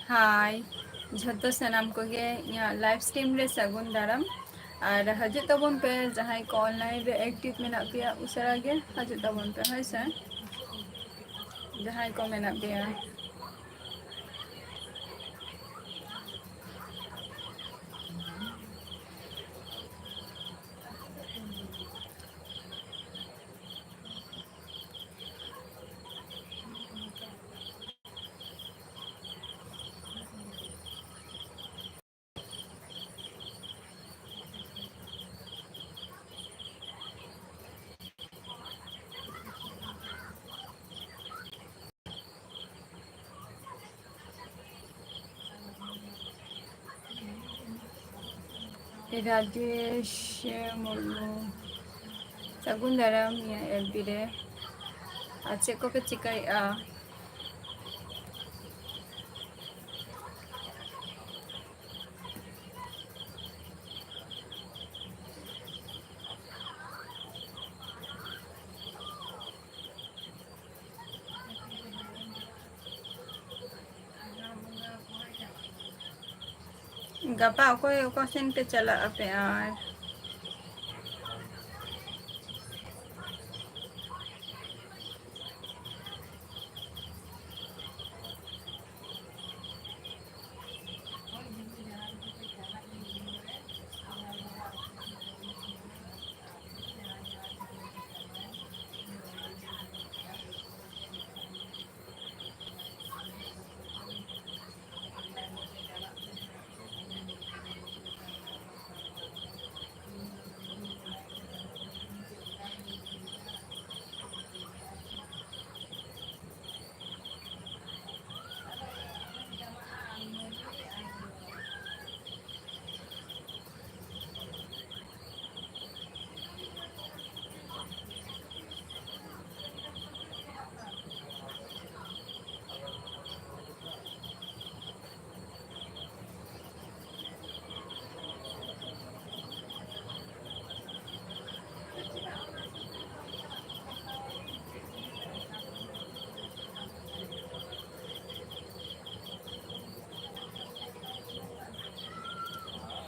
हाय झोतो सनाम को गे live stream रे सगुन दाराम और हजू तबन पे जहाँ को ऑनलाइन रे एक्टिव मेना पे उसरा गे हजू तबन पे है से जहाँ को मेना पे राजेश मुर्मू सगुन दाराम या एलबी रे आज को पे चिकाई गपा को सेन पे चला पे यार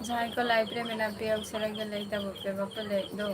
जहाँ को लाइव रे मेना पे उसरा गे ले तब पे बाप ले दो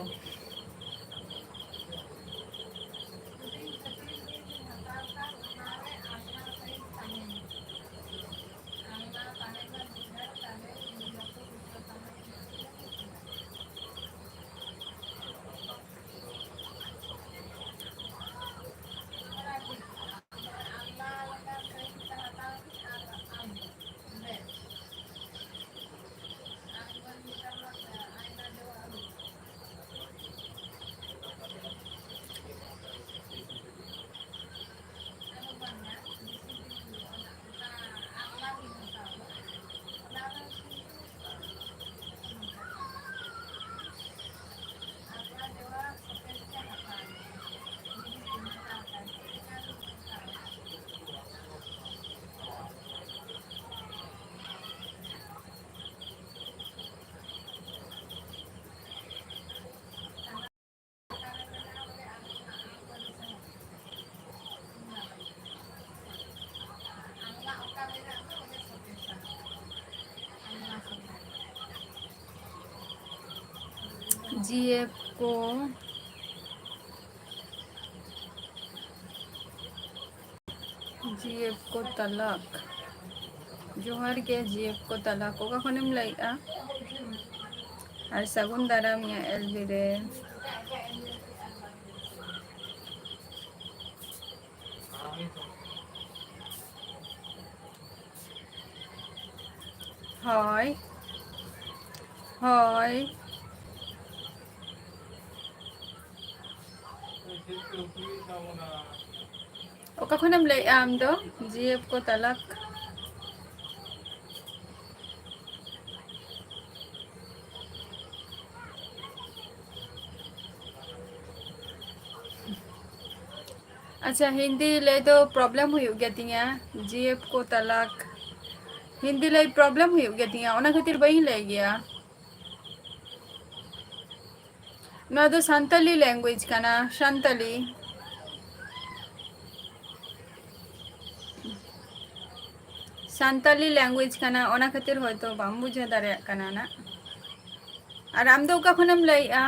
जीएफ को तलाक जोहार के जीएफ को तलाक को खनेम लाइआ और सगुन दाराम या एलबी रे हाय हाय ओका खनेम लाइआ आम दो जीएफ को तलाक अच्छा हिंदी ले तो प्रॉब्लम हुई गया तिया जीएफ को तलाक हिंदी ले प्रॉब्लम हुई गया तिया ओना खातिर बही ले गया ना तो संताली लैंग्वेज का ना संताली सान्ताली लैंग्वेज कना ओना खातिर होयतो बाम बुझे दाड़ेयाग कना ना और आम दो ओका खनम लइआ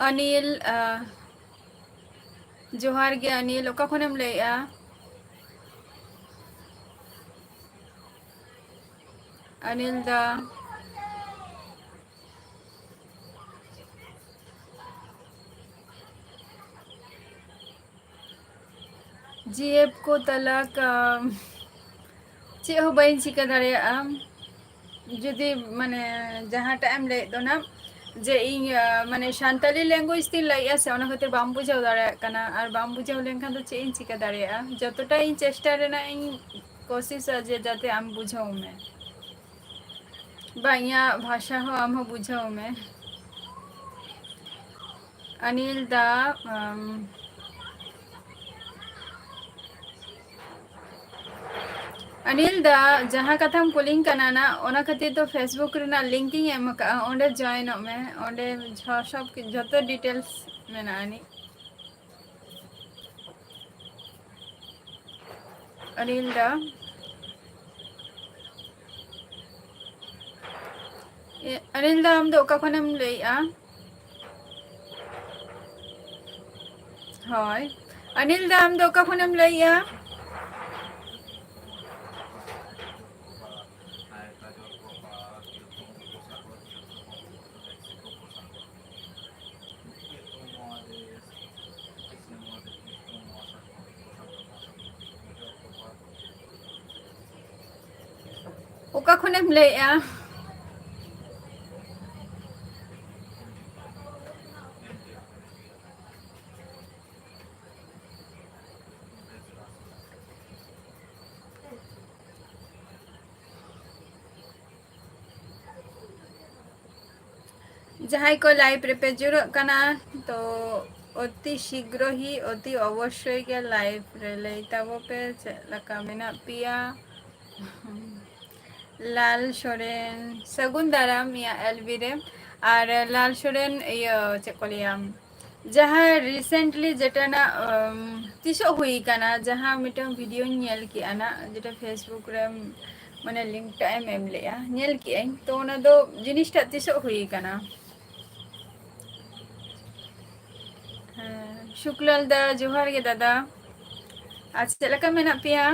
अनिल जोहार गे अनिल ओका खनम लइआ अनिल दा जीएफ को तलाक चे हो बइन चिका दाड़ेयागा जुदी माने जहाँ टाइम ले दो ना जे इन माने सान्ताली लैंग्वेज तीन लइया से ओना खातिर बाम बुझाव दाड़ेयाग कना और बाम बुझाव लेनखान तो चे इन चिका दाड़ेयागा जतटा इन चेष्टा रेना इन कोशिश जे जाते आम बुझाव में बा इया भाषा हो आम हो बुझाव में अनिल दा अनिल दा जहाँ कथाम कुलिंग कना ना ओना खातिर तो फेसबुक रेना लिंकिंग एम का ओंडे जॉइन में ओंडे सब जतो डिटेल्स मेना आनी अनिल दा अनिल दा हम दो ओका खनम लइआ हाय अनिल दा हम दो ओका खनम लइआ ओका खनम लइआ जहाँ को लाइव रे पे जुड़ कना तो अति शीघ्र ही अति अवश्य के लाइव रे लइताबो पे लका मेना पिया लाल सोरेन सगुन दाराम या एलबी रे और लाल सोरेन ये चेकोलियाम जहाँ रिसेंटली जेटा ना तीसो हुई कना जहाँ मिटन वीडियो नेल की आना जेटा फेसबुक रे माने लिंक टाइम एम लेया नेल की तो ओना दो जिनिसटा तीसो हुई कना शुक्लाल दा जोहार गे दादा आज चेक लका मेना पिया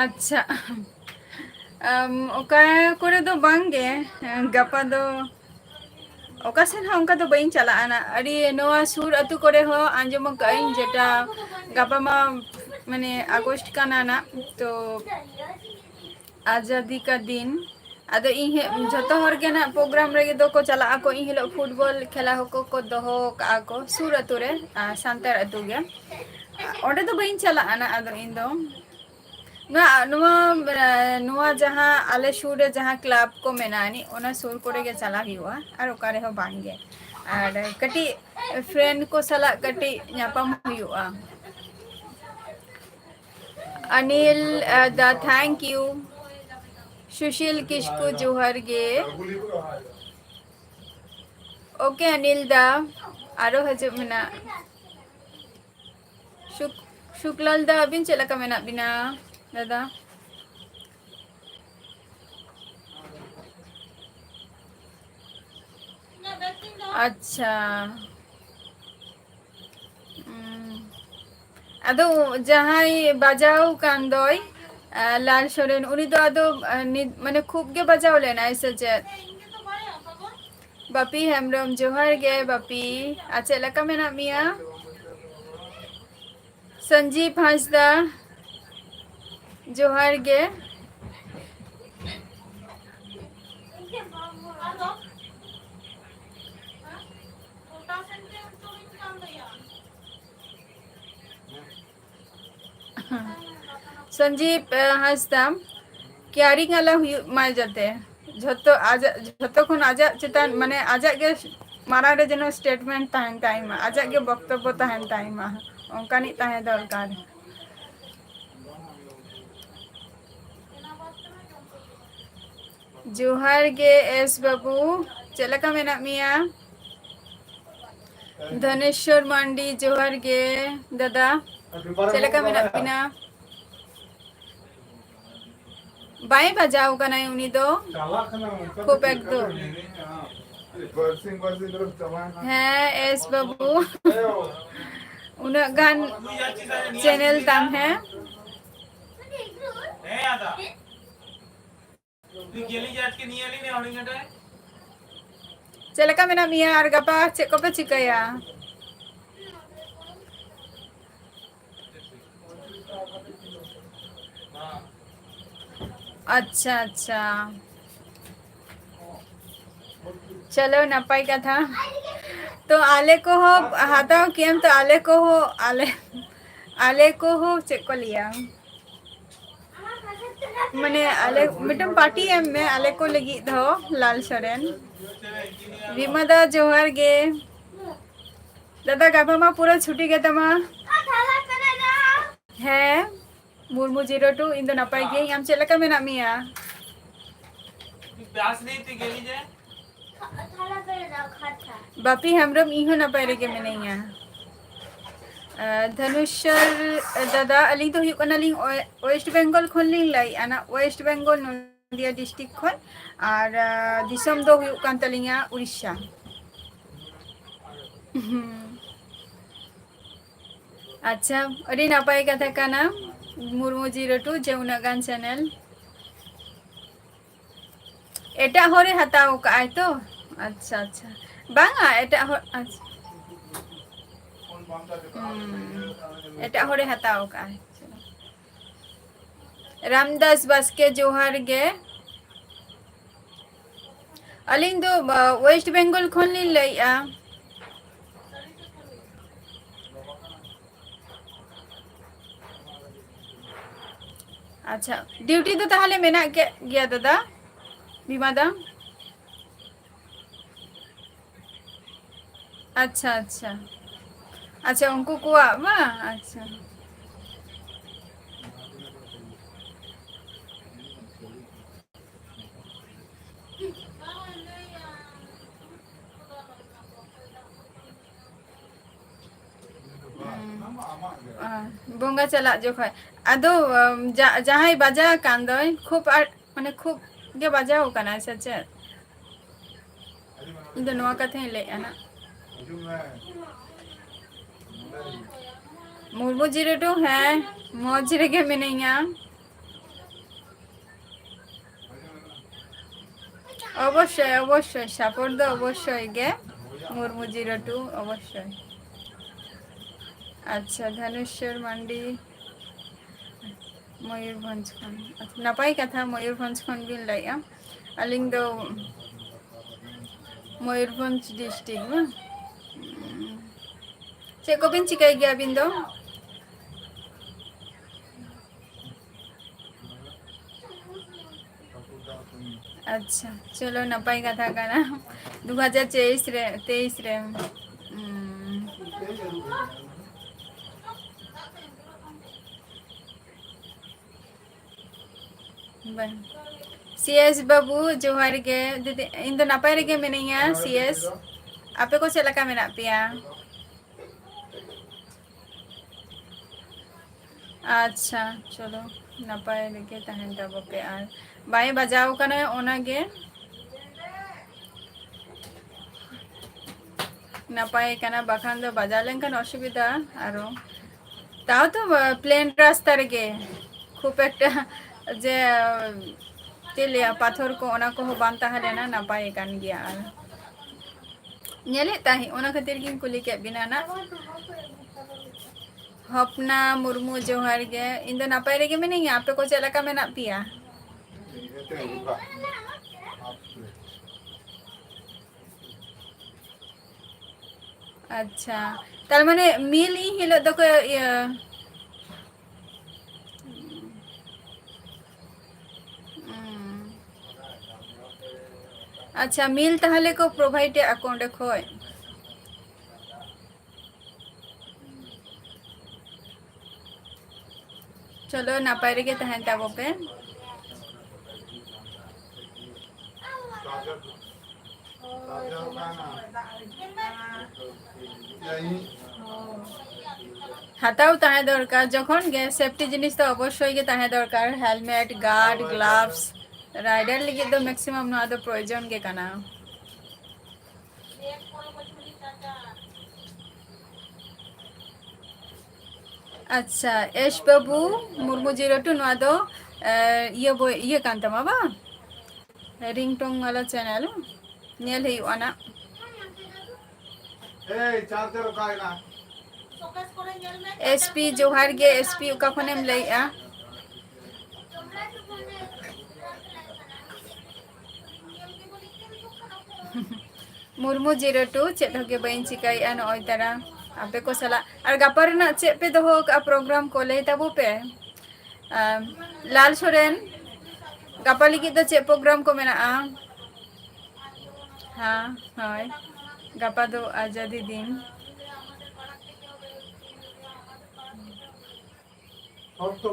अच्छा ओका करे दो बांगे गपा दो ओका सेन हो उनका तो बइन चला आना अड़ी नोआ सुर अतु करे हो आंजम कइन जेटा गपा मा माने अगस्त काना ना तो आजादी का दिन आदो इन जतो हर के ना प्रोग्राम रे दो को चला को इन हिलो फुटबॉल खेला हो को दोहो का को सुर अतु रे सांतार अतु गे ओडे तो बइन चला आना आदो इन दो नुआ जहाँ आले सुर जहाँ क्लब को मेनानी ओना सुर कोरे के चला हुआ और ओकारे हो बांगे और कटी फ्रेंड को सला कटी न्यापम हुआ अनिल दा थैंक यू सुशील किसको जोहर गे ओके अनिल दा आरो हजब मेना शुक्लाल दा अबिन चला का मेना बिना दादा अच्छा अदो जहाँ बजाओ कांदोय लाल सोरेन उनी तो अदो माने खूब के बजाओ लेना ऐसे चेत बापी हेमरम जोहार गे बापी अच्छा लका मेना मिया संजीव हांसदा जोहार गे संजीव हांसदा केयरिंग आला माय जाते झोतो आजा झोतो खन आजा चितान माने आजा के मारा रे जनो स्टेटमेंट ताहन टाइम आजा के वक्तव्य ताहन टाइम ओंकानी ताहे दरकार जोहार गे एस बाबू चलका मेना मिया धनेश्वर मांडी जोहार गे दादा चलका मेना पिना बाई बजाओ का नहीं उन्हीं दो खूब एक दो है एस बाबू उन्हें गान चैनल ताम है चलका मेना मिया और गपा चेक को पे चिकया अच्छा अच्छा चलो नपाई का था तो आले को हो हाथा केम तो आले को हो आले को हो चेक को लिया मने आले मिटम पार्टी एम में आले को लगी दो लाल सरेन विमदा जोहार गे दादा गाबा मा पूरा छुट्टी गे तमा है मुर्मू 02 इन दो नपाई गे हम चलका मेना मिया प्यास नहीं थी गेली जे बापी हमरम इहो नपाई रे के मेनैया धनुषर दादा अली तो हुयुक कनालिंग वेस्ट बेंगल खन लिंग लाई आना वेस्ट बेंगल नदिया डिस्ट्रिक्ट खन और दिसम दो हुयुक कान तलिंगा उड़ीसा अच्छा अड़ी नपाई कथा काना मुर्मू 02 जे उना गान चैनल एटा होरे हताओ का आय तो अच्छा अच्छा बांगा एटा हो अच्छा एटा होरे हताओ का रामदास बास्के जोहार गे अलिंग दो वेस्ट बेंगल खन लिन लइया अच्छा ड्यूटी तो ताहले मेना के गया दादा विमादा अच्छा अच्छा अच्छा उनको कुआ वा अच्छा बोंगा चला जो खय आदो जहां बाजा कांदय खूब माने खूब गे बाजाओ कना से चे इन नवा कथे ले आना मुर्मू 02 है मौज रेगे मिनैया অবশ্যই অবশ্যই সাপোর্ট দাও অবশ্যই গে মুর্মু 02 অবশ্যই अच्छा धनुषर मांडी मयूरभंज खन नपाई कथा मयूरभंज खन बिन लाइया अलिंग दो मयूरभंज डिस्ट्रिक्ट में चे को बिन चिकाई गया बिन दो अच्छा चलो नपाई कथा काना 2023 रे सीएस बाबू जोहार गे दीदी इन दो नपाई रे गे मिनैया सीएस आपे को चलका मेना पिया अच्छा चलो नपाई रे गे तहन तब पे आर बाई बजाओ कना ओना गे नपाई कना बाखान दो बजा लेनखान असुविधा आरो ताओ तो प्लेन रास्ता रे गे खूब एकटा जे तेलिया पाथर को ओना को बान ताहले ना नपाई कान गया आर नेले ताही ओना खातिर किन कुली के बिना ना हपना मुर्मू जोहार गे इन दो नपाई रे गे मिनैया आपे को चलका मेना पिया अच्छा तार माने मिल ही हिलो दो को अच्छा मिल ताहले को प्रोवाइड अकाउंट खोय चलो नापाय रेगे तहन ताबो पे हाताओ ताहे दरकार जखन गे सेफ्टी जिनिस तो अवश्य गे ताहे दरकार हेलमेट गार्ड ग्लव्स राइडर लगे तो मैक्सिमम ना तो प्रयोजन गे काना अच्छा एश बाबू मुर्मू 02 नवा दो ये कान तमा बा रिंगटोन वाला चैनल नेल है आना ए चार्जर का ना एसपी जोहार गे एसपी का खनेम लइआ मुर्मू 02 चेत होगे बइन चिकाई नय तारा आपे को सला और गापर ना चे पे दोहो का प्रोग्राम को ले तबो पे लाल सोरेन गापा लगी तो चे प्रोग्राम को मेना हाँ हाय गापा दो आजादी दिन সব তো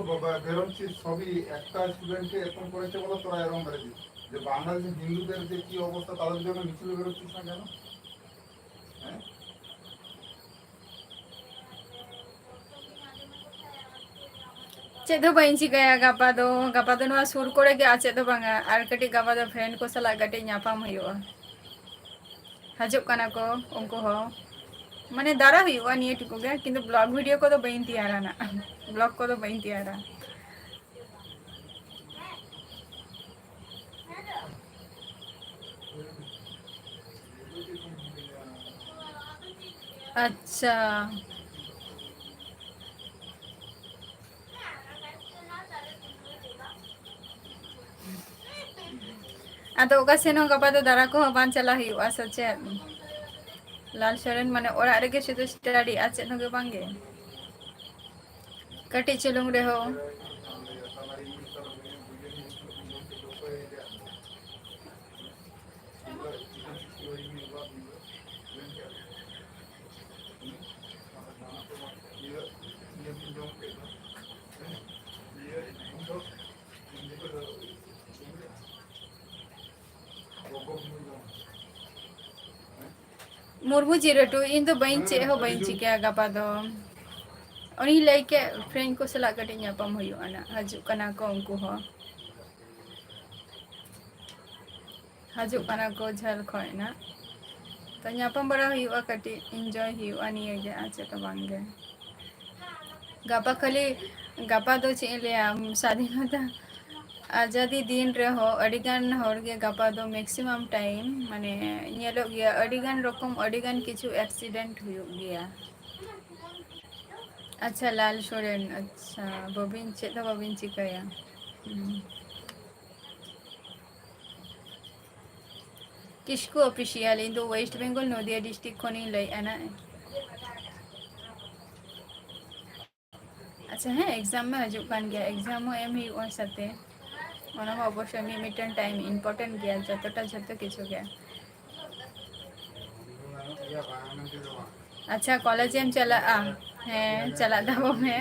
বেরোচ্ছি সবই একটা স্টুডেন্টকে এরকম করেছে বলে তোরা এরকম বেড়েছিস যে বাংলাদেশের হিন্দুদের যে কি অবস্থা তাদের জন্য মিছিল বেরোচ্ছিস না কেন হ্যাঁ चेदो बइन चिकाया गापा दो नवा सुर कोरे गे आ चेदो बांगा आर कटी गापा दो फ्रेंड को सला गटे न्यापाम हुआ हजु काना को उनको हो माने दारा हुआ निये टुकु गे किंतु ब्लॉग वीडियो को तो बइन तियारा ना ब्लॉग को तो बइन तियारा अच्छा आतो ओका सेनो गपा तो दारा को बान चला हुआ सचे लाल शरण माने ओरा रेगे शुद्ध स्टडी आ चेनो गे बांगे कटी चलुंग रे हो मुर्मू 02 इन तो बइन चे हो बइन चिका गपा दो उनी लाइके फ्रेंड को सला कटे न्यापाम हुआ ना हजु कना को उनको हो हजु कना को झल खोय ना तो न्यापाम बड़ा हुआ कटे एंजॉय हुआ निये गे आचे तो बांगे गापा खाली गापा दो चे ले स्वाधीनता आजादी दिन रहो अडिगान होरगे गापा दो मैक्सिमम टाइम माने नेलो गया अडिगान रकम अडिगान किछु एक्सीडेंट हुयो गया अच्छा लाल सोरेन अच्छा बबिन चे तो बबिन चिकाया किसको ऑफिशियल इन दो वेस्ट बंगाल नदिया डिस्ट्रिक्ट को नहीं लई आना अच्छा है एग्जाम में हजु कान गया एग्जाम एम ही और सते ओना अवश्य मिमिटन टाइम इम्पोर्टेंट गया जतटा जत किछु गया अच्छा कॉलेज में चला है चला दाबो में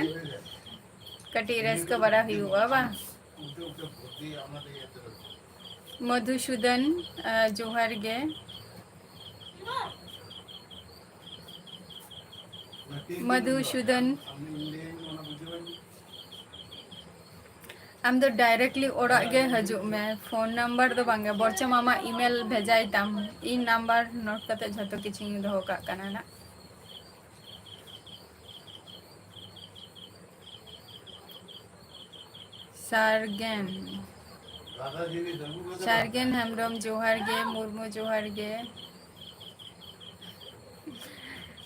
कटी रेस को बड़ा हुआ बा मधुसूदन जोहार गे मधुसूदन आम तो डायरेक्टली ओड़ा गे हजु में फोन नंबर तो बांगे बरचा मामा ईमेल भेजाई ताम इन नंबर नोट करते झतो किछि दोहो का काना ना सारगेन हेम्ब्रम जोहार गे मुर्मू जोहार गे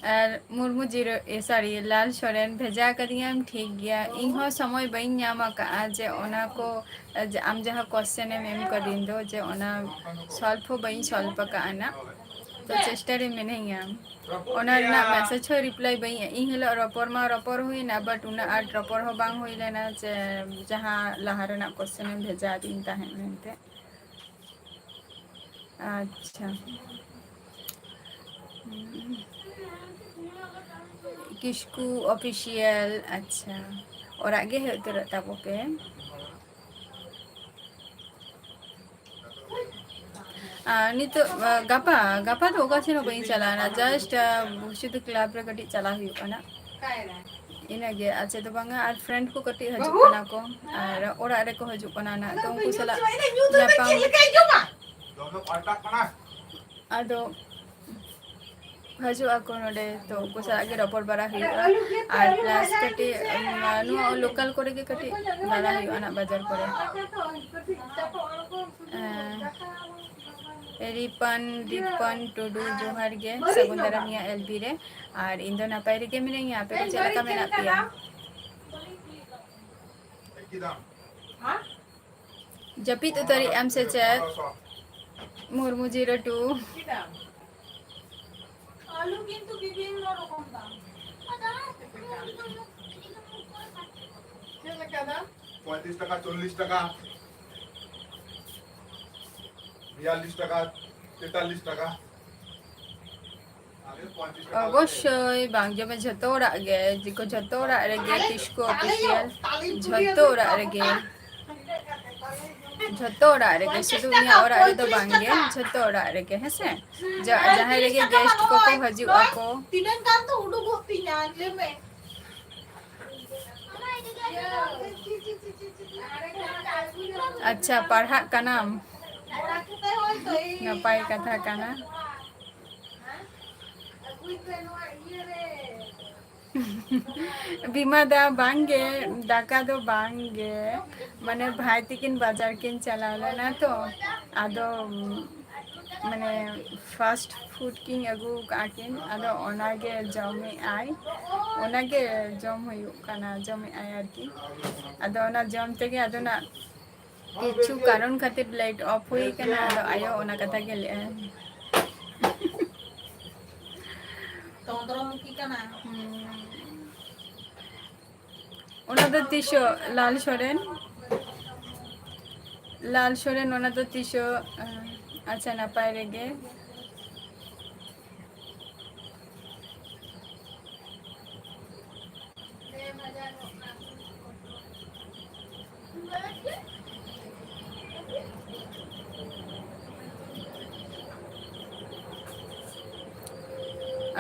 और मुर्मू 0 सॉरी लाल सोरेन भेजा करियम ठीक गया इहो समय बइन न्यामा का जे ओना को आम जहाँ क्वेश्चन एम कर दिन दो जे ओना सॉल्व बइन सॉल्व का ना तो चेष्टा रे मिनेयाम ओना ना मैसेज हो रिप्लाई बइन इन हलो रपर मा रपर हुई ना बट उना आट रपर हो बांग हुई लेना जे जहाँ लहार ना क्वेश्चन भेजा दिन ताहे मेनते ᱟᱪᱪᱷᱟ ᱠᱤᱥᱠᱩ ᱚᱯᱷᱤᱥᱤᱭᱟᱞ ᱟᱪᱪᱷᱟ ᱚᱲᱟᱜ ᱜᱮ ᱦᱮᱡ ᱩᱛᱟᱹᱨᱚᱜ ᱛᱟᱵᱚ ᱯᱮ ᱱᱤᱛᱚᱜ ᱜᱟᱯᱟ ᱫᱚ ᱚᱠᱟ ᱥᱮᱱ ᱦᱚᱸ ᱵᱟᱹᱧ ᱪᱟᱞᱟᱜᱼᱟ ᱡᱟᱥᱴ ᱥᱩᱫᱷᱩ ᱠᱞᱟᱵ ᱨᱮ ᱠᱟᱹᱴᱤᱡ ᱪᱟᱞᱟᱣ ᱦᱩᱭᱩᱜ ᱠᱟᱱᱟ ᱤᱱᱟᱹᱜᱮ ᱟᱪᱪᱷᱟ ᱫᱚ ᱵᱟᱝᱟ ᱟᱨ ᱯᱷᱨᱮᱱᱰ ᱠᱚ ᱠᱟᱹᱴᱤᱡ ᱦᱤᱡᱩᱜ ᱠᱟᱱᱟ ᱠᱚ ᱟᱨ ᱚᱲᱟᱜ ᱨᱮᱠᱚ ᱦᱤᱡᱩᱜ ᱠᱟᱱᱟ ᱱᱟᱜ ᱛᱚ ᱩᱱᱠᱩ ᱥᱟᱞᱟᱜ ᱧᱟᱯᱟᱢ ᱟᱫᱚ ᱦᱤᱡᱩᱜ ᱟᱠᱚ ᱱᱚᱰᱮ ᱛᱚ ᱩᱱᱠᱩ ᱥᱟᱞᱟᱜ ᱜᱮ ᱨᱚᱯᱚᱲ ᱵᱟᱲᱟ ᱦᱩᱭᱩᱜᱼᱟ ᱟᱨ ᱯᱞᱟᱥ ᱠᱟᱹᱴᱤᱡ ᱱᱚᱣᱟ ᱞᱳᱠᱟᱞ ᱠᱚᱨᱮ ᱜᱮ ᱠᱟᱹᱴᱤᱡ ᱫᱟᱬᱟ ᱦᱩᱭᱩᱜᱼᱟ ᱱᱟᱜ ᱵᱟᱡᱟᱨ ᱠᱚᱨᱮ ᱨᱤᱯᱟᱱ ᱴᱩᱰᱩ ᱡᱚᱦᱟᱨ ᱜᱮ ᱥᱟᱹᱜᱩᱱ ᱫᱟᱨᱟᱢ ᱤᱧᱟᱹᱜ ᱮᱞᱵᱤ ᱨᱮ ᱟᱨ ᱤᱧ ᱫᱚ ᱱᱟᱯᱟᱭ ᱨᱮᱜᱮ ᱢᱤᱱᱟᱹᱧᱟ ᱟᱯᱮ ᱫᱚ ᱪᱮᱫ ᱞᱮᱠᱟ ᱢᱮᱱᱟᱜ ᱯᱮᱭᱟ ᱡᱟᱹᱯᱤᱫ ᱩᱛᱟᱹᱨᱮᱜ ᱟᱢ ᱥᱮ ᱪᱮᱫ মুরমু 02 আলু কিন্তু বিভিন্ন রকম দাম 35 টাকা 40 টাকা 42 টাকা 43 টাকা অবশ্যই bang jome jhato orak ge jiko jhato orak rege Kishko official jhato orak rege jhato orak rege sudu inya orak redo bang ge jhato orak rege hese jahay rege guest ko ko hajug ako tinan kan to udugok tinya leme अच्छा पढ़ा का नाम नपाय कथा काना बीमा दा बांगे दाका दो बांगे माने भाई तिकिन बाजार किन चला लेना तो आदो माने फास्ट फूड किन अगु काकिन आदो ओनागे जमे आय ओनागे जम हुयु काना जमे आय आरकी आदो ओना जम तेगे आदो ना किछु कारण खातिर लाइट ऑफ हुई काना आदो आयो ओना कथा के ले तोंद्रम की काना ओना दो तिशो लाल सोरेन ओना दो तिशो अच्छा नापाय रेगे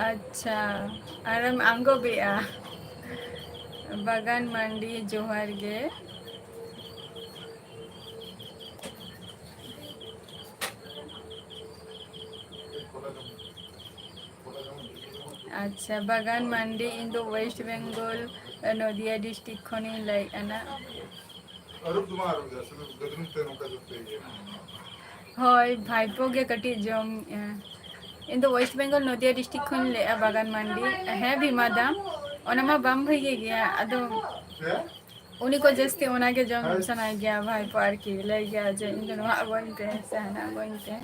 अच्छा आराम आंगो बेआ बागान मंडी जोहार गे अच्छा बागान मंडी इन दो वेस्ट बेंगल नदिया डिस्ट्रिक्ट खनी लाई अना होय भाईपो गे कटी जम इन दो वेस्ट बेंगल नदिया डिस्ट्रिक्ट खन ले बागान मंडी है भीमा दाम ओनामा बम भइगे गया अदो उनी को जस्ती ओना के जम सना गया भाईपो आर की ले गया जे इन दोनों आगोइन पे सहना आगोइन पे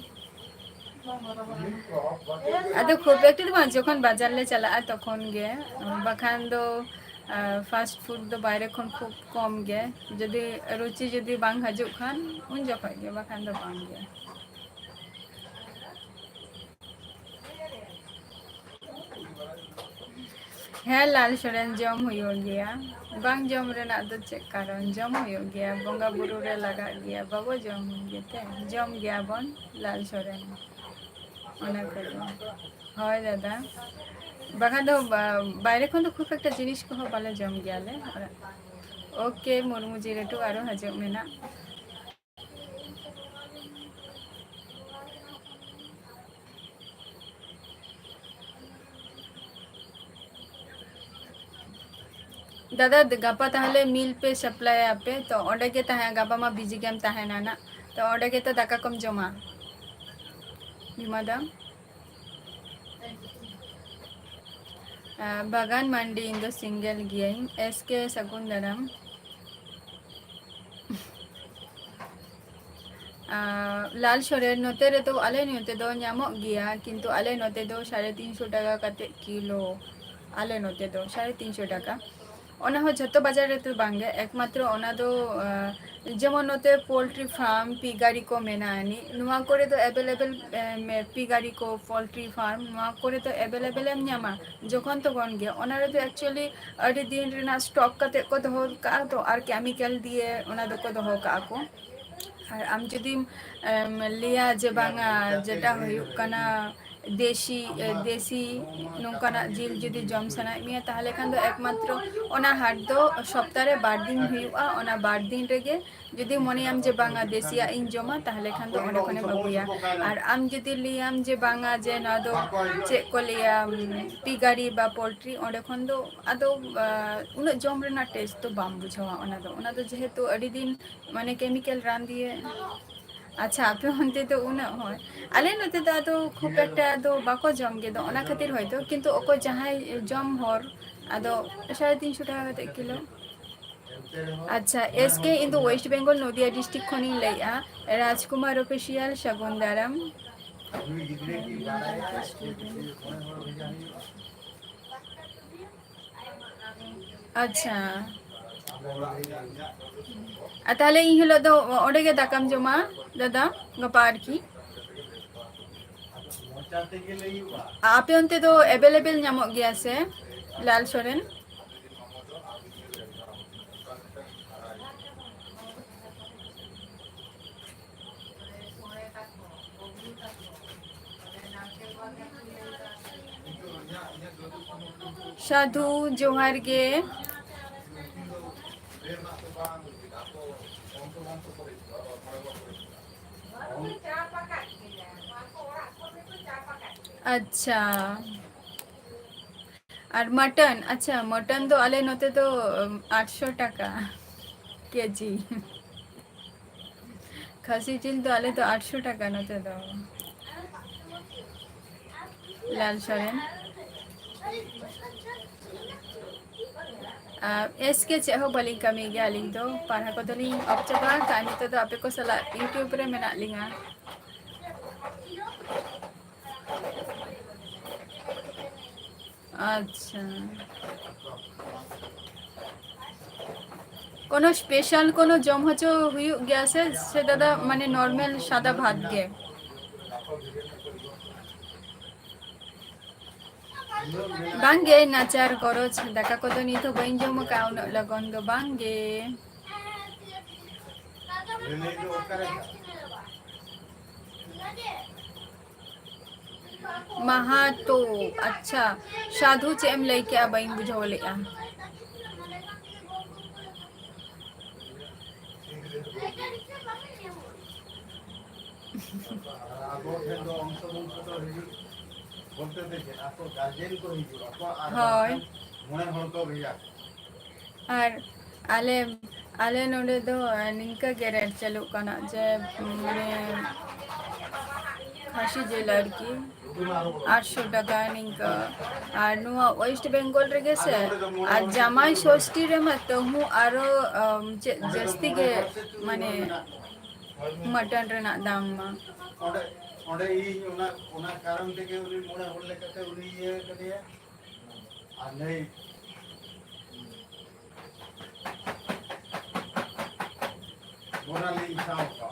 अदो खूब एक तो जखन बाजार ले चला तखन गे बखान दो फास्ट फूड दो बाहर खन खूब कम गे जदि रुचि जदि बांग हजू खान उन जखन गे बखान दो बांग गे है लाल सोरेन जम हुयो गया बांग जम रेना दो चेक कारण जम हुयो गया बंगा बुरु रे लगा गया बाबो जम गेते जम गया बन लाल सोरेन ओना को হয় দাদা বাগান দো বাইরে কোন খুব একটা জিনিস কো বালে জম গিয়ালে ওকে মুরমু 02 আরো হাজু মেনা दादा गापा ताहले मिल पे सप्लाई आपे तो ओडे के ताहे गापा मा बिजी गेम ताहे ना तो ओडे के तो दाका कम जमा बिमादा बागान मंडी इन दो सिंगल गेम एसके सकुंदरम लाल सोरेन नोते रे तो आले नोते दो ᱧᱟᱢᱚᱜ ᱜᱮᱭᱟ किंतु आले नोते दो 350 টাকা কাতে কিলো आले नोते दो 350 টাকা ᱚᱱᱟ ᱦᱚᱸ ᱡᱷᱚᱛᱚ ᱵᱟᱡᱟᱨ ᱨᱮᱫᱚ ᱵᱟᱝᱜᱮ, ᱮᱠᱢᱟᱛᱨᱚ ᱚᱱᱟ ᱫᱚ ᱡᱮᱢᱚᱱ ᱱᱚᱛᱮ ᱯᱳᱞᱴᱨᱤ ᱯᱷᱟর্ম ᱯᱤᱜᱟরি ᱠᱚ ᱢᱮᱱᱟᱜᱼᱟ ᱟᱹᱱᱤᱡ, ᱱᱚᱣᱟ ᱠᱚᱨᱮ ᱫᱚ ᱮᱵᱮᱞᱮᱵᱮᱞ ᱯᱤᱜᱟরি ᱠᱚ ᱯᱳᱞᱴᱨᱤ ᱯᱷᱟর্ম ᱱᱚᱣᱟ ᱠᱚᱨᱮ ᱫᱚ ᱮᱵᱮᱞᱮᱵᱮᱞ ᱮᱢ ᱧᱟᱢᱟ ᱡᱚᱠᱷᱚᱱ ᱛᱚᱠᱷᱚᱱ ᱜᱮ। ᱚᱱᱟ ᱨᱮᱫᱚ ᱮᱠᱪᱩᱭᱮᱞᱤ ᱟᱹᱰᱤ ᱫᱤᱱ ᱨᱮᱱᱟᱜ ᱥᱴᱚᱠ ᱠᱟᱛᱮᱫ ᱠᱚ ᱫᱚᱦᱚ ᱠᱟᱜᱼᱟ ᱛᱚ, ᱟᱨ ᱠᱮᱢᱤᱠᱮᱞ ᱫᱤᱭᱮ ᱚᱱᱟ ᱫᱚᱠᱚ ᱫᱚᱦᱚ ᱠᱟᱜᱼᱟ ᱠᱚ। আর আম যদি লিয়া যে বাঙা যেটা হুয়ুগ কানা দেশি দেশি নৌকানাᱜ জিল যদি জম সানাᱭᱮᱫ ᱢᱮᱭᱟ তাহলে খান ᱫᱚ একমাত্র ওনা হাট দো সপ্তাহে 12 দিন হুᱭᱩᱜᱼᱟ। ওনা 12 দিন রেগে যদি মনেয়াম যে বাঙা দেশিয়া ইন জমা তাহলে খান ᱫᱚ ᱚᱸᱰᱮ ᱠᱷᱚᱱᱮᱢ ᱟᱹᱜᱩᱭᱟ। আর আম যদি লিয়াম যে বাঙা যে না দᱚ ᱪᱮᱫ ᱠᱚ ᱞᱟᱹᱭᱟ ᱯᱤᱜᱟরি বা পোলট্রি ᱚᱸᱰᱮ ᱠᱷᱚᱱ ᱫᱚ ᱟᱫᱚ ᱩᱱᱟᱹᱜ ᱡᱚᱢ ᱨᱮᱱᱟᱜ ᱴᱮস্ᱴ ᱫᱚ ᱵᱟᱢ ᱵᱩᱡᱷᱟᱹᱣᱟ। ᱚᱱᱟ ᱫᱚ যেহেতু ᱟᱹᱰᱤ ᱫᱤন মানে কেমিক্যাল রান দিয়ে। আচ্ছা আপনি অন্তে তো উনা হয় আলে নতে তো আদো খুব একটা আদো বাকো জম গে দো ওনা খাতির হয়তো কিন্তু অকয় জাহাই জম হর আদো 350 টাকা কাতে কিলো। আচ্ছা SK in the West Bengal Nadia district খনি লাইয়া রাজকুমার অফিসিয়াল শাগুন দারাম। আচ্ছা তাহলে ই হলো তো ওডে গে দাকাম জমা দাদা গাপা আর কি আপে অন্তে তো অ্যাভেলেবেল ᱧᱟᱢᱚᱜ ᱜᱮᱭᱟ ᱥᱮ লাল সরেন? সাধু জোহার গে। আচ্ছা আর মটন, আচ্ছা মটন তো আলে নতে তো 800 টাকা কেজি। খাসি জিল তো আলে তো 800 টাকা নতে তো লাল সরেন। এসকে ᱪᱮᱫ ᱦᱚᱸ ᱵᱟᱹᱞᱤᱧ ᱠᱟᱹᱢᱤ ᱜᱮᱭᱟ ᱟᱹᱞᱤᱧ ᱫᱚ ᱯᱟᱲᱦᱟᱣ ᱠᱚᱫᱚᱞᱤᱧ ᱚᱯ ᱪᱟᱵᱟ ᱟᱠᱟᱫᱼᱟ। ᱱᱤᱛᱚᱜ ᱫᱚ ᱟᱯᱮ ᱠᱚ ᱥᱟᱞᱟᱜ ᱤᱭᱩᱴᱩᱵᱽ ᱨᱮ ᱢᱮᱱᱟᱜ ᱞᱤᱧᱟ। আচ্ছা কোনো স্পেশাল কোনো জম হচো হুয়ুᱜ ᱜᱮᱭᱟ ᱥᱮ সে দাদা মানে নরমাল সাদা ভাত গে? বাংগে নাচার গরজ দাকা কত নিতো বাইন জম কা উনাগ লগন দো বাংগে। মাহাতো আচ্ছা সাধু ᱪᱮᱫ ᱮᱢ ᱞᱟᱹᱭ ᱠᱮᱜᱼᱟ ᱵᱟᱹᱧ ᱵᱩᱡᱷᱟᱹᱣ ᱞᱮᱜᱼᱟ? হয় আর আলে আলে নোডে দো নিংকা গে রেট চালুᱜ কানা যে মানে খাসি জিল আর কি 800 টাকা নিংকা। আর নোয়া ওয়েস্ট বেঙ্গল রে গেছে আর জামাই ষষ্ঠী রে মতো হু আরো জাস্তি গে মানে মটন রেনাᱜ দাম মা ওরে ই ওনা কারণ থেকে উনি মনে হল লেখাতে উনি ইয়ে করিয়ে আর নেই মোরালি ইসাও কা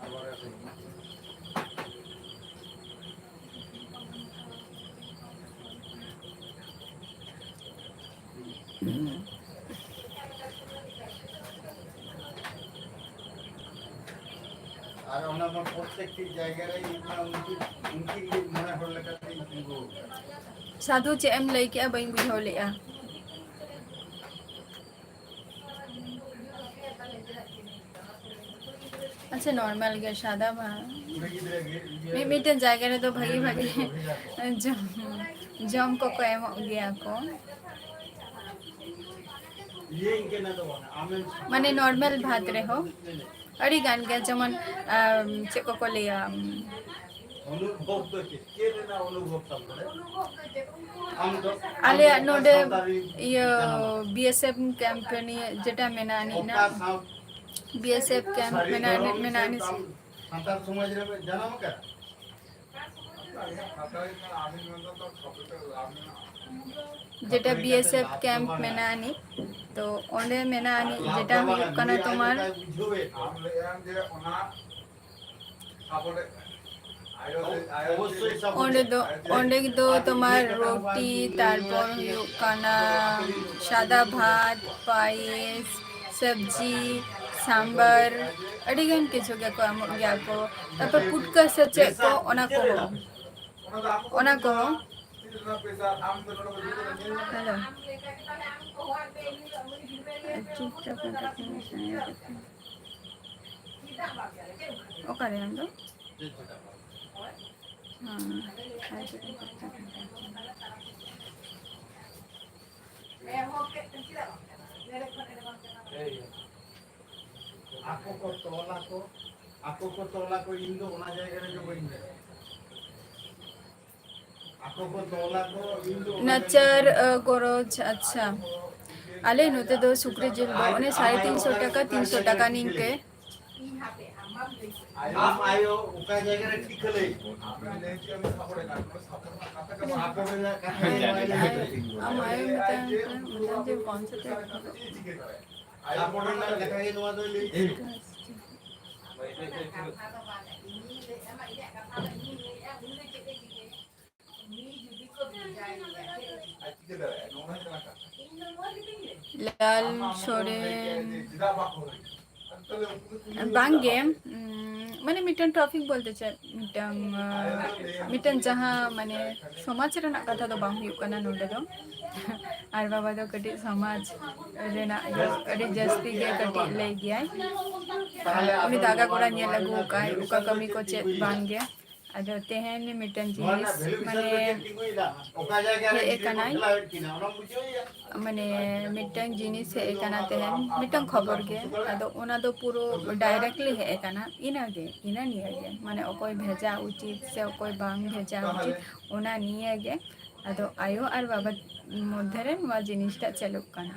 আবার আছে। আর ওনা প্রত্যেকটি জায়গায় উনকি মনে হল লেখাতে ইগো সাধু ᱪᱮᱫ ᱮᱢ ᱞᱟᱹᱭ ᱠᱮᱜᱼᱟ ᱵᱟᱹᱧ ᱵᱩᱡᱷᱟᱹᱣ ᱞᱮᱜᱼᱟ? আচ্ছা নর্মাল গে সাদা ভাত মিমিটেন জায়গা রে তো ভাগি ভাগি জম কো এমᱚᱜ ᱜᱮᱭᱟ ᱠᱚ মানে নর্মাল ভাত রে হো আড়ি গান গে যেমন ᱪᱮᱫ ᱠᱚ ᱞᱟᱹᱭᱟ অনুভব তো কে না অনুভব তারপরে আলিয়া নোডে ইয়ে বিএসএফ কোম্পানি যেটা মেনানি না বিএসএফ ক্যাম্প মেনানি সাঁতার সমাজ রে জানাম কা আমি যেটা বিএসএফ ক্যাম্প মেনা আনি তো ওঁডে মেনা আনি যেটা হুᱭᱩᱜ কানা তোমার हम ले हम जे ओना সাপোর্টে অবশ্যই ওঁডে দো তোমার রুটি তারপর হুᱭᱩᱜ কানা সাদা ভাত পায়েস সবজি সাম্বার আᱹᱰᱤᱜᱟᱱ কিছু ᱜᱮ ᱠᱚ ᱮᱢᱚᱜ ᱜᱮᱭᱟ ᱠᱚ তারপর পুটকা সে ᱪᱮᱫ ᱠᱚ ᱚᱱᱟ ᱠᱚ पैसा हम तो नोड को হ্যালো ঠিকঠাক ওখানে আমরা ako ko tola ko indo ona jayga re jo bain ako ko tola ko indo নাচার গরজ আচ্ছা আলে নতে দো সুক্রি জিল দো অনে 350 টাকা 300 টাকা নিংকে ayo uka jayga re ঠিক হলে আমরা নেছি আমি সাপোর্টে কাজ সাপোর্ট ako na আমায় মতন যে কনসেপ্ট সাপোর্ট না লেখা গে নোয়া দই লে লাল সোরেন বাঙ্গে মানে মিটন টপিক বলতে চাই মিটন যাহা মানে সমাজ রেনাক কথা তো বাং হুᱭᱩᱜ ᱠᱟᱱᱟ ᱱᱚᱰᱮ ᱫᱚ আর বাবা তো কটি সমাজ রেনাক আᱹᱰᱤ ᱡᱟᱹᱥᱛᱤ ᱜᱮ ᱠᱟᱹᱴᱤᱡ ᱞᱟᱹᱭ ᱜᱮᱭᱟᱭ উনি দাগা করা নিয়ে লাগু কাই উকা কামি কো চেত বাঙ্গে আদো তেহেন মিটন জিনিস মানে uka jayga re একানাই kina ona bujhoya মানে মিটন জিনিস হে একানা তেহেন মিটন খবর গে আদো ওনা দো পুরো ডাইরেক্টলি হে একানা ইনাগে ইনা নিয়ে গে মানে অকয় ভেজা উচিত সে অকয় বাং ভেজা উচিত ওনা নিয়ে গে আদো আয়ো আর বাবা মধ্যে রে নোয়া জিনিসটা চালুক কানা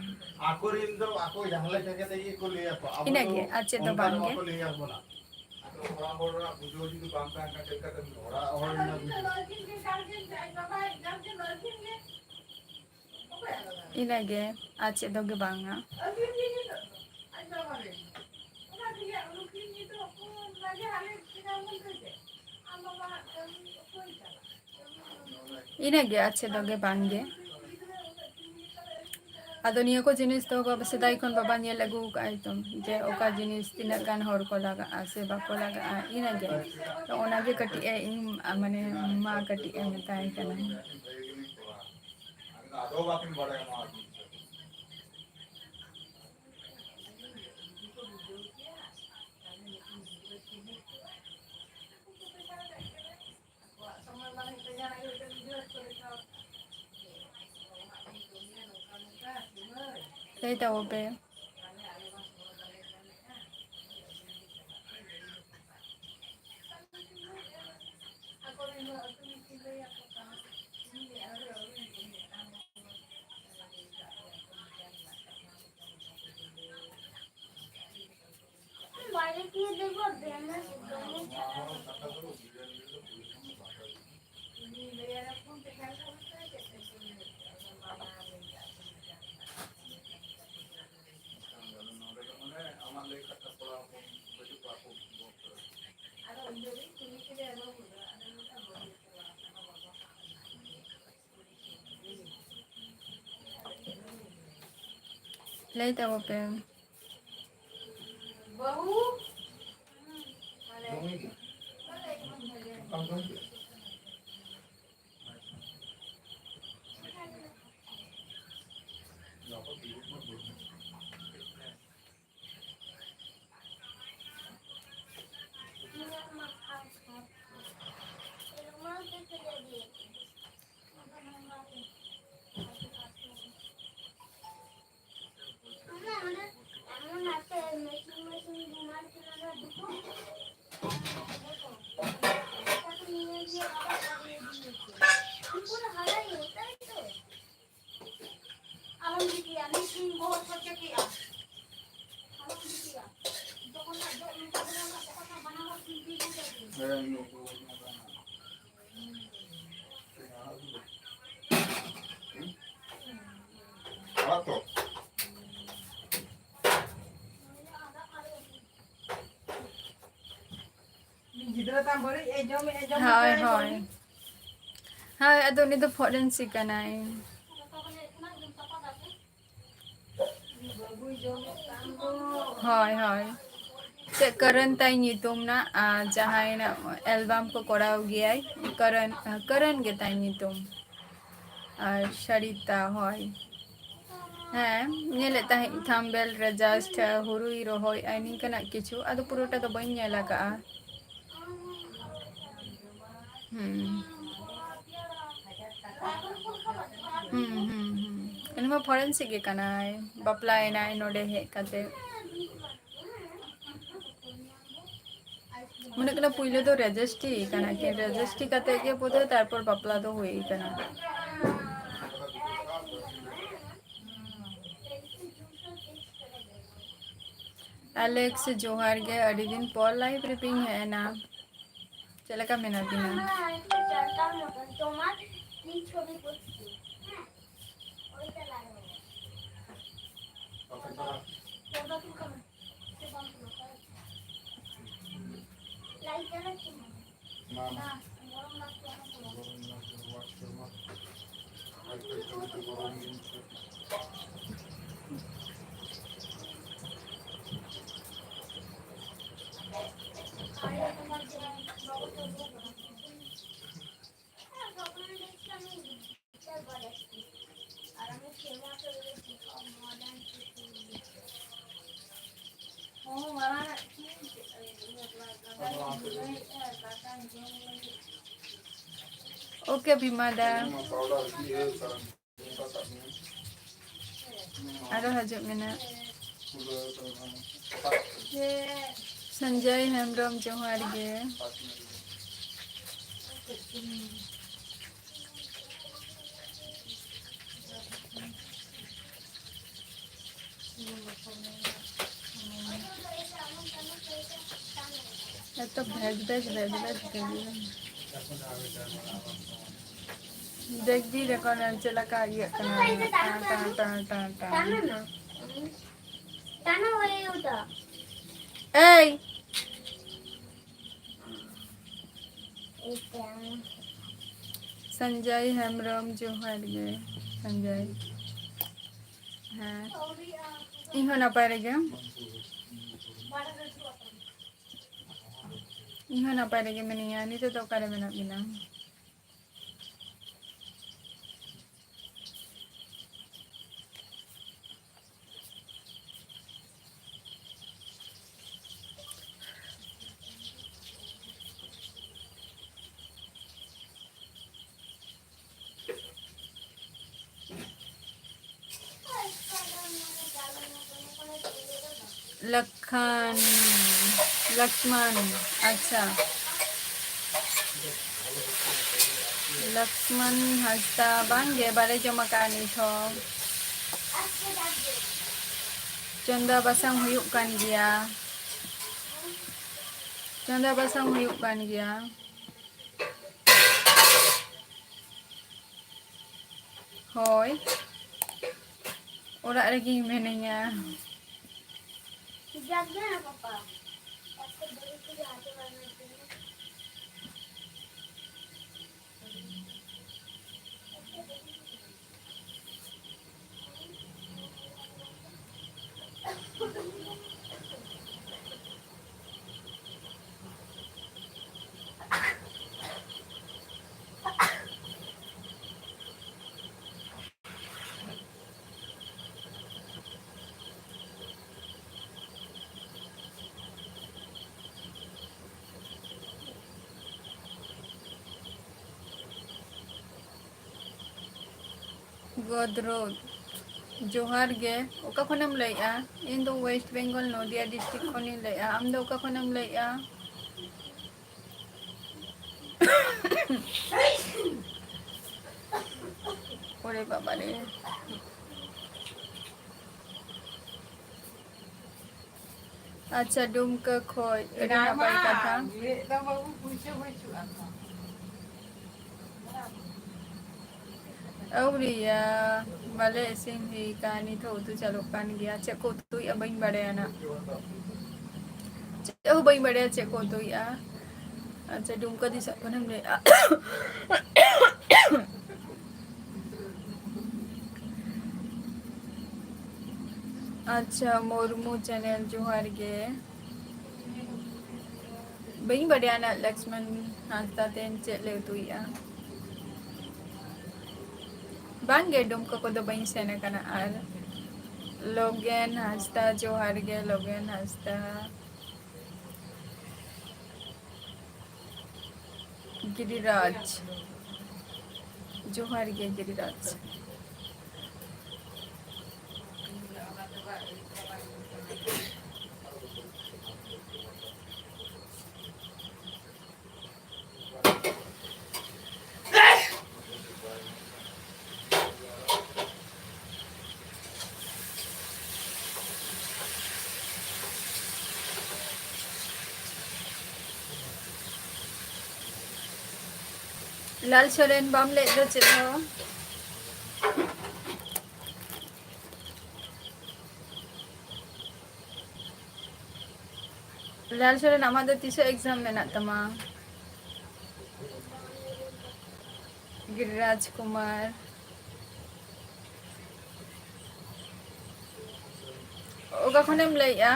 ako indo ako jahala jayga te ko le ako ইনাগে আছে তো বাঙ্গে ko le ako na ওরা বড়রা বুঝো যদি বাম কাজ না চেষ্টা করেন ওরা or na ইনাগে আছে দগে বাঙ্গা ইনাগে আছে দগে বাঙ্গে ᱟᱫᱚ ᱱᱤᱭᱟᱹ ᱠᱚ ᱡᱤᱱᱤᱥ ᱫᱚ ᱵᱟᱵᱟ ᱥᱮᱫᱟᱭ ᱠᱷᱚᱱ ᱵᱟᱵᱟ ᱧᱮᱞ ᱟᱹᱜᱩ ᱠᱟᱜᱼᱟᱭ ᱛᱚ ᱡᱮ ᱚᱠᱟ ᱡᱤᱱᱤᱥ ᱛᱤᱱᱟᱹᱜ ᱜᱟᱱ ᱦᱚᱲ ᱠᱚ ᱞᱟᱜᱟᱜᱼᱟ ᱥᱮ ᱵᱟᱠᱚ ᱞᱟᱜᱟᱜᱼᱟ ᱤᱱᱟᱹᱜᱮ ᱛᱚ ᱚᱱᱟᱜᱮ ᱠᱟᱹᱴᱤᱡ ᱤᱧ ᱢᱟᱱᱮ ᱢᱟ ᱠᱟᱹᱴᱤᱡ ᱢᱮᱛᱟᱭ ᱠᱟᱱᱟ আদৌ বাকিন বড় আমার Lay tao be আমার লেখাটা পড়া বেশি পাবো lay tao be Alat to. हाँ हाँ हाँ अदो उनी तो फोरेंसिक कनाई हाँ हाँ से करण ताई नितुम ना जहाँ ना एल्बम को कराव गया करण करण के ताई नितुम और सरिता हाँ हाँ नेले ताही थाम्बेल रे जस्ट हुरुई रोहई आइनी कना किछु अदो पुरोटा तो बइन नेला का इनमें फोरेंसिक के कनाई बपला एनाई नोडे हे कते मने कना पुइले तो रजिस्ट्री कना के रजिस्ट्री कते के पोते तारपर बपला तो हुई कना एलेक्स जोहार गे अड़ी दिन पर लाइव रिपिंग है ना चले का मेना बिना ओके भीमादा आरो हजू मेना संजय हेम्ब्रम जोहार गे तो भेज देख भी देखो ना चला का ये कना ए संजय हेम्ब्रम जोहार गे संजय हाँ इहो ना पारे गे इहो ना पारे गे मैंने यहाँ नहीं तो करे मैंने बिना लखन लक्ष्मण अच्छा लक्ष्मण हस्ता बांगे बारे जमाकानी थो चंदा basang huyuk kan dia चंदा basang huyuk kan dia hoy orang lagi menanya jaga papa गोदरोद जोहार गे ओका खनम लैया इन दो वेस्ट बेंगल नदिया डिस्ट्रिक्ट खनि लैया आम दो ओका खनम लैया ओरे बाबा रे अच्छा डुमका खोय एडी नापाय कथा Auria bale isin hi kani tho tu chaluk kan gya cek ko tu ya bain badaya na cek bain badaya cek ko tu ya अच्छा डुमका दिसा पण हमने अच्छा मोरमू चैनल जोहार गे बई बढ़िया ना लक्ष्मण हास्ता तेन चले तू या बांगे डुमका को दो बई सेना कना आर लोगन हास्ता जोहार गे लोगन हास्ता गिरिराज जोहार गे गिरिराज लाल सोरेन बाम ले दो चलो लाल सोरेन हमारे तीसरा एग्जाम में ना तमा गिरिराज कुमार ओगा खनेम ले या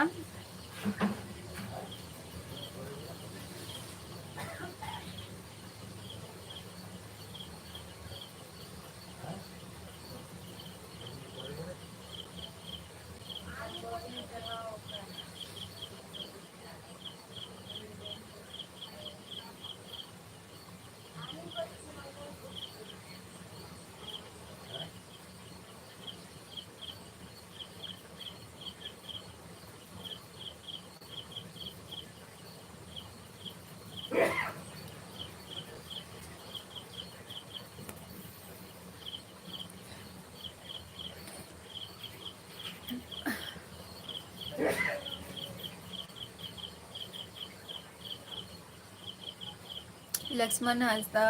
लक्ष्मण हास्ता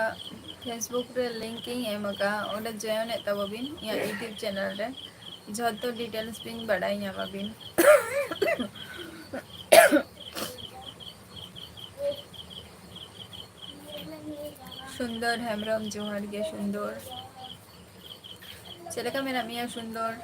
फेसबुक रे लिंकिंग एम का ओडे जॉइन तब बिन या यूट्यूब चैनल रे जतो डिटेल्स बिन बड़ाई या बिन सुंदर हेमरम जोहार गे सुंदर चलेका मेरा मियाँ सुंदर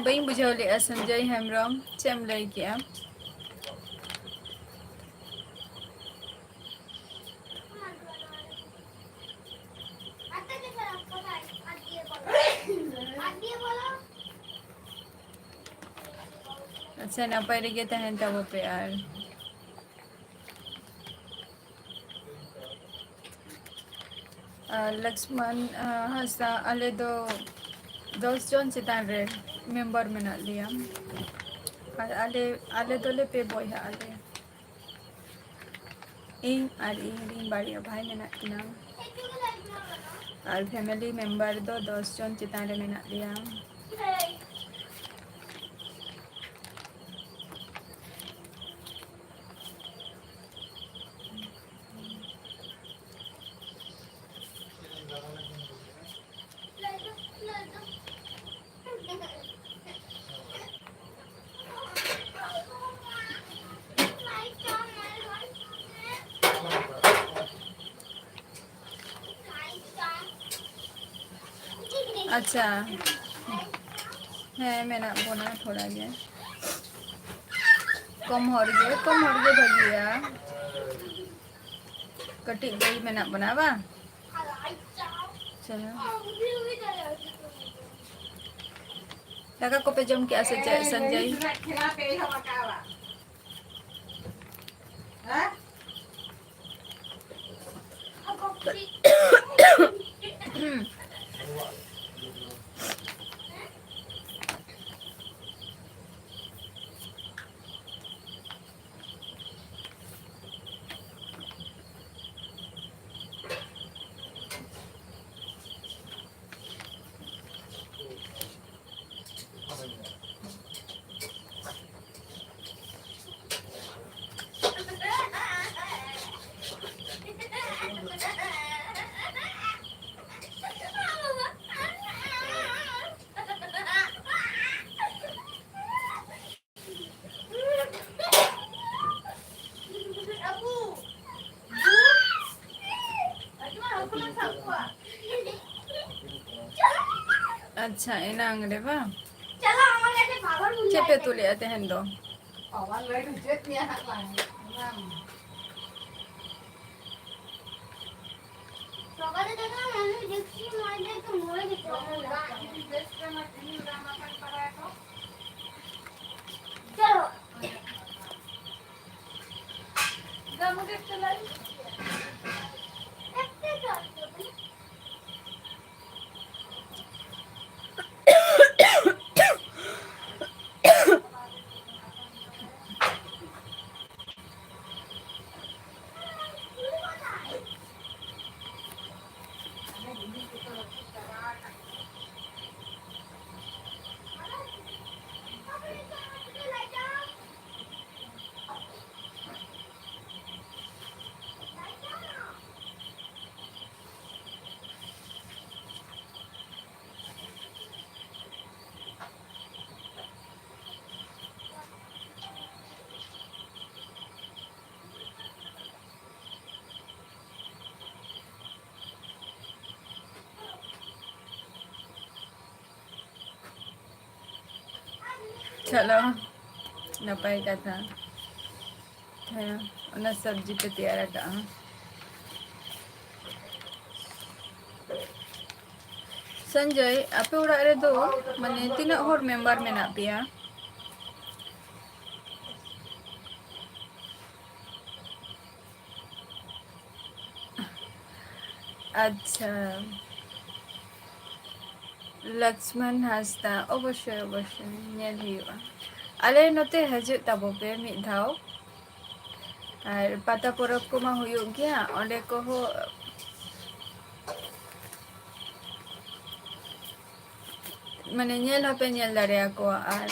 बई बुझौले संजय हेमरम चम लई क्या से नपाय रेगे तहन तबो पे आर लक्ष्मण हांसदा आले दो 10 जन चितान रे मेंबर मेना लिया आर आले आले दोले पे बॉयहा आले इन आर इन बाड़िया भाई मेना किना आर फैमिली मेंबर दो 10 जन चितान रे मेना लिया अच्छा है मेना बोना थोड़ा गे कम हरगे भगिया कटी गई मेना बनावा चलो दाका को पे जम के आसे संजय अच्छा इना अंगड़े बा चेपे तुले आते हैं दो चलो नपाय कथा है सब्जी पे तैयार का संजय आपे उड़ा रे दो माने तीना हर मेंबर मेना पिया अच्छा लक्ष्मण हांसदा अवश्य अवश्य नेल हुआ आले नते हजू ताबो पे मिद धाव और पाता परब को मा हुयो गया ओंडे को हो माने नेल हपे नेल दाड़े को आर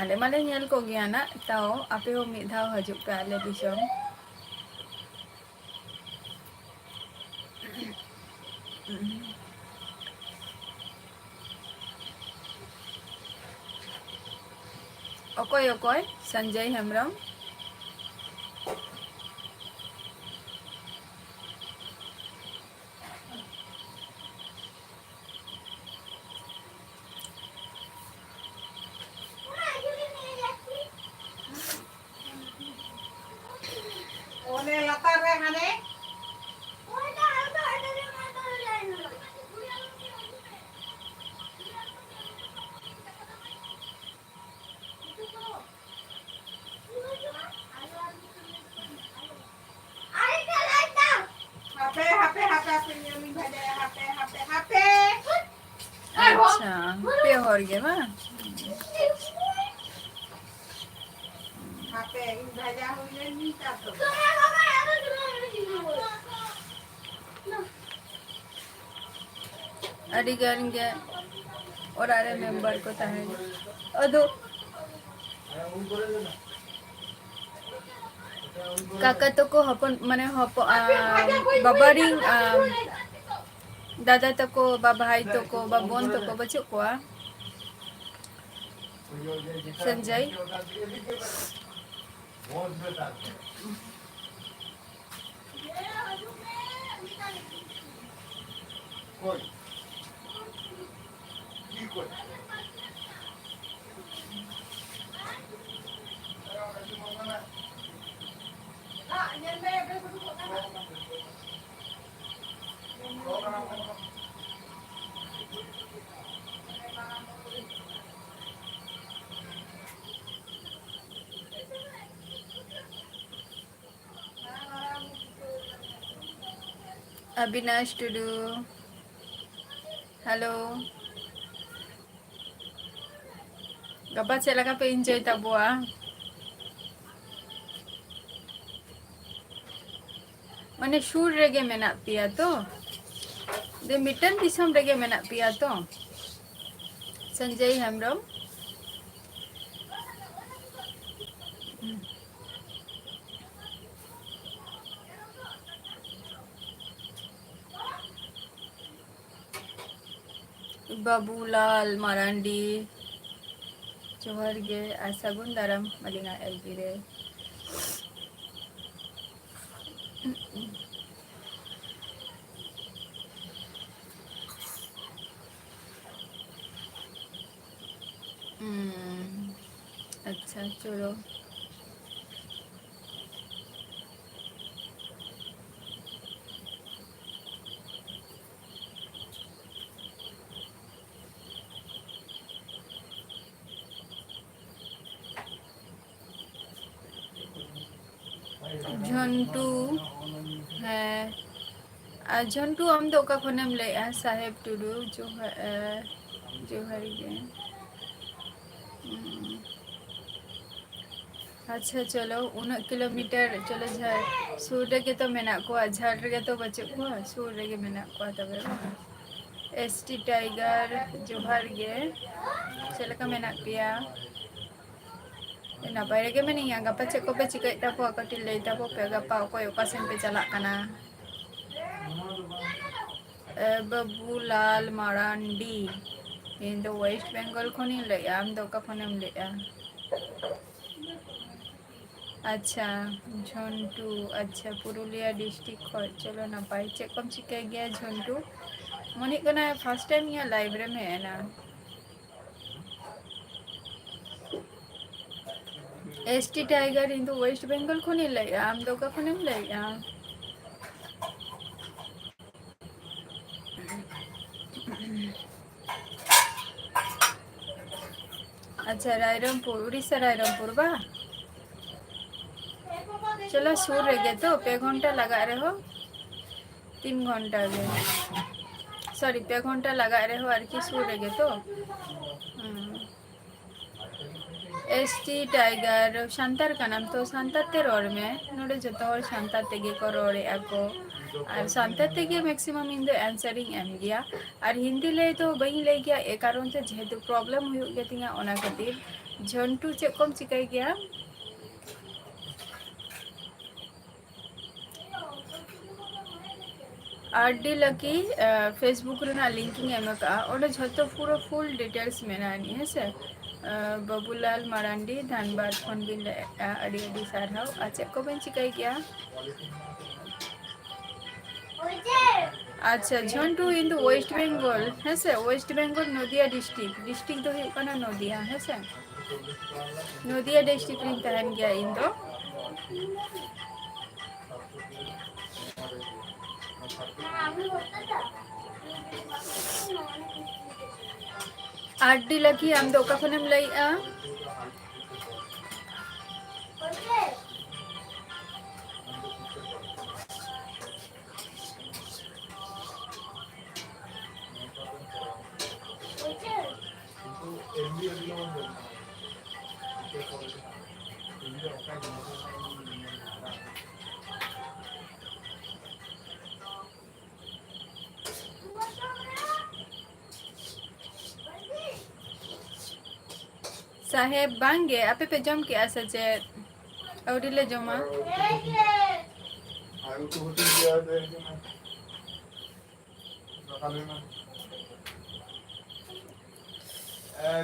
आले माले नेल को गया ना ताओ आपे हो मिद धाव हजू पे आले दिसम ओकोय ओकोय संजय हेम्ब्रम ओने लता रे हाने और गे बा Hape in bhaja hoile ni ta to. अड़ी गन गे और आरे मेंबर को ताहे अदो काका तो को हपन माने हप बाबारी दादा तको बा भाई तको बा बोन तको बच्चो को संजय अविनाश टुडू हेलो गपा चला का पे एंजॉय तबुआ माने शूर रेगे मेना पिया तो दे मिटन दिसम रेगे मेना पिया तो संजय हेम्ब्रम बाबूलाल मारांडी जोहर गे सगुन दाराम मलिंगा एलबी रे अच्छा चलो झंटू है झंटू हम दो का खोनेम ले साहेब टुडू जो जोहर गे अच्छा चलो 1 किलोमीटर चलो सूर रे तो मेना को झाड़ रे तो बच्चे को सूर रे मेना को तबे एसटी टाइगर जोहर गे चलो का मेना पिया नपाय रे मेनिया गपा चेक को पे चिकई ताको कटिल ले ताको पे गपा कोई ओकासेन पे चला कना Babulal Marandi in the West Bengal खोनी ले आम दो का खोनेम ले अच्छा झंटू अच्छा पुरुलिया डिस्ट्रिक्ट खो चलो नपाय चेक कम चिके गया झंटू मनी कना फर्स्ट टाइम या लाइव रे में है ना ST tiger in the West Bengal खोनी ले आम दो का खोनेम ले अच्छा रायरंगपुर उड़ीसा रायरंगपुर बा चलो सूर रे गे तो पे घंटा लगा रहे हो 3 घंटा गे सॉरी पे घंटा लगा रहे हो और की सूर रे गे तो एसटी टाइगर शांतार का नाम तो शांतार ते रोड में नोडे जतो और शांतार ते गे को रोडे ako और शांतार ते गे मैक्सिमम इन द आंसरिंग एम गया और हिंदी ले तो बई ले गया ए कारण से जेहेतु प्रॉब्लम हुई गेतिया ओना खातिर झंटू चे कम चिकाई गया आरडी लकी फेसबुक रेना लिंकिंग एमका ओडे झतो पूरा फुल डिटेल्स मेनानी है से बाबूलाल मारांडी धनबाद खन बिन अड़ी अड़ी सारहाव अच्छा को बेन चिकाई गया अच्छा झंटू इन द वेस्ट बेंगल है से वेस्ट बेंगल नदिया डिस्ट्रिक्ट दो है कना नदिया है से नदिया डिस्ट्रिक्ट इन तहन गया इन दो आरडी लकी हम दो का फोनम लई साहेब बांगे आपे पे जम के आसा जे अवरी ले जमा आयु तो होती है देखना ना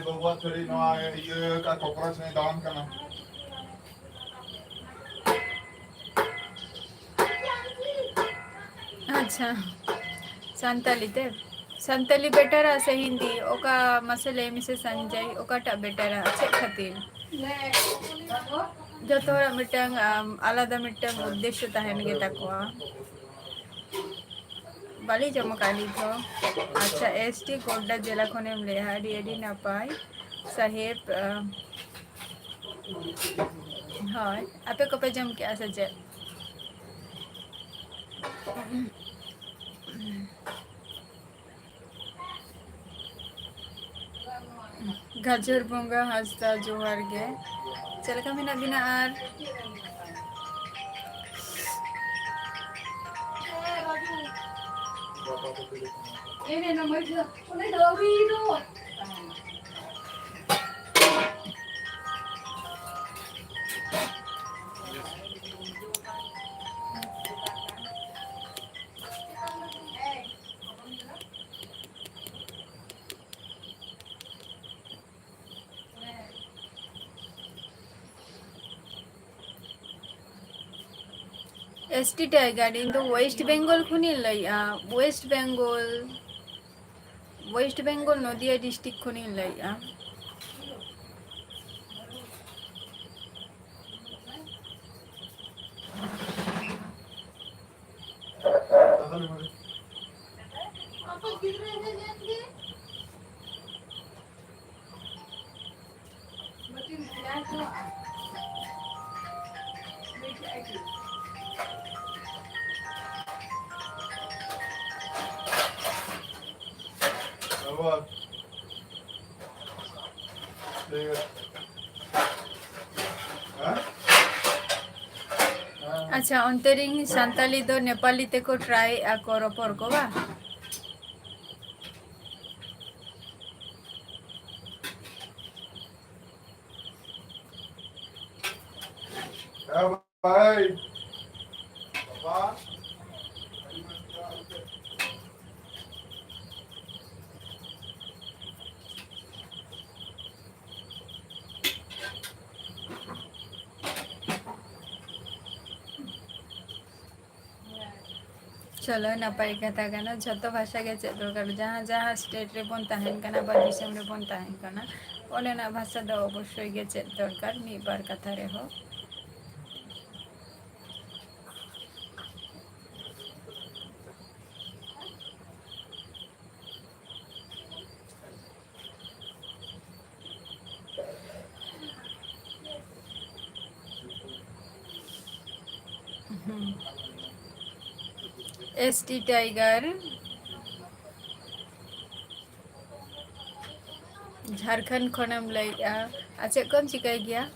बाबा थोड़ी ना ये का कॉकरोच नहीं दाम करना अच्छा संताली ते संताली बेटर आसे हिंदी ओका मसले मिसे संजय ओकाटा बेटर आसे खातिर जतो मिटंग आलादा मिटंग उद्देश्य ताहेन गे ताकोआ बाली जमा काली थो अच्छा एसटी गोड्डा जिला खनेम ले हाडी एडी नापाय साहेब हाय आपे को पे जम के आसे जे गाजर बोंगा हंसदा जोहार गे चलका मिना बिना आर बाबा को ST tiger in the West Bengal खुनी लइया वेस्ट बेंगल नदिया डिस्ट्रिक्ट खुनी लइया बाबा ठीक है अच्छा अंतरिंग संताली दो नेपाली ते को ट्राई करो पर को बा भाई बाबा चलो नपाई कथा कना जतो भाषा के चेक दरकार जहाँ जहाँ स्टेट रे बन ताहेन कना बा दिसम रे बन ताहेन कना ओले ना भाषा दो अवश्य गे चेक दरकार मी बार कथा रे हो एसटी टाइगर झारखंड खनम लइया अच्छा कौन चिकाई गया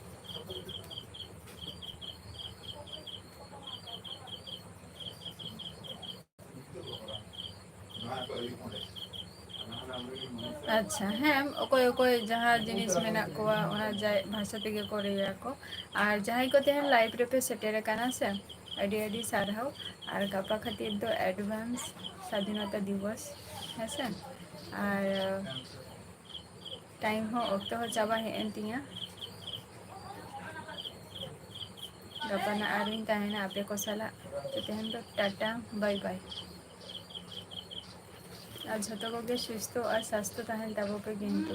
अच्छा हैं ओकोय ओकोय जहाँ जिनिस मेना कोआ ओना जाय भाषा तेगे कोरेया को और जहाँ को तेहन लाइव रे पे सेटेर काना से अडी अडी सारहाव और गापा खातिर दो एडवांस स्वाधीनता दिवस है से और टाइम हो ओक्तो हो चाबा हे एंतिया गापा ना आरिन ताहेना आपे को सला तेहन दो टाटा बाय बाय আর যত কোকে সুস্থ আর স্বাস্থ্য তাহেন তাবকে কিন্তু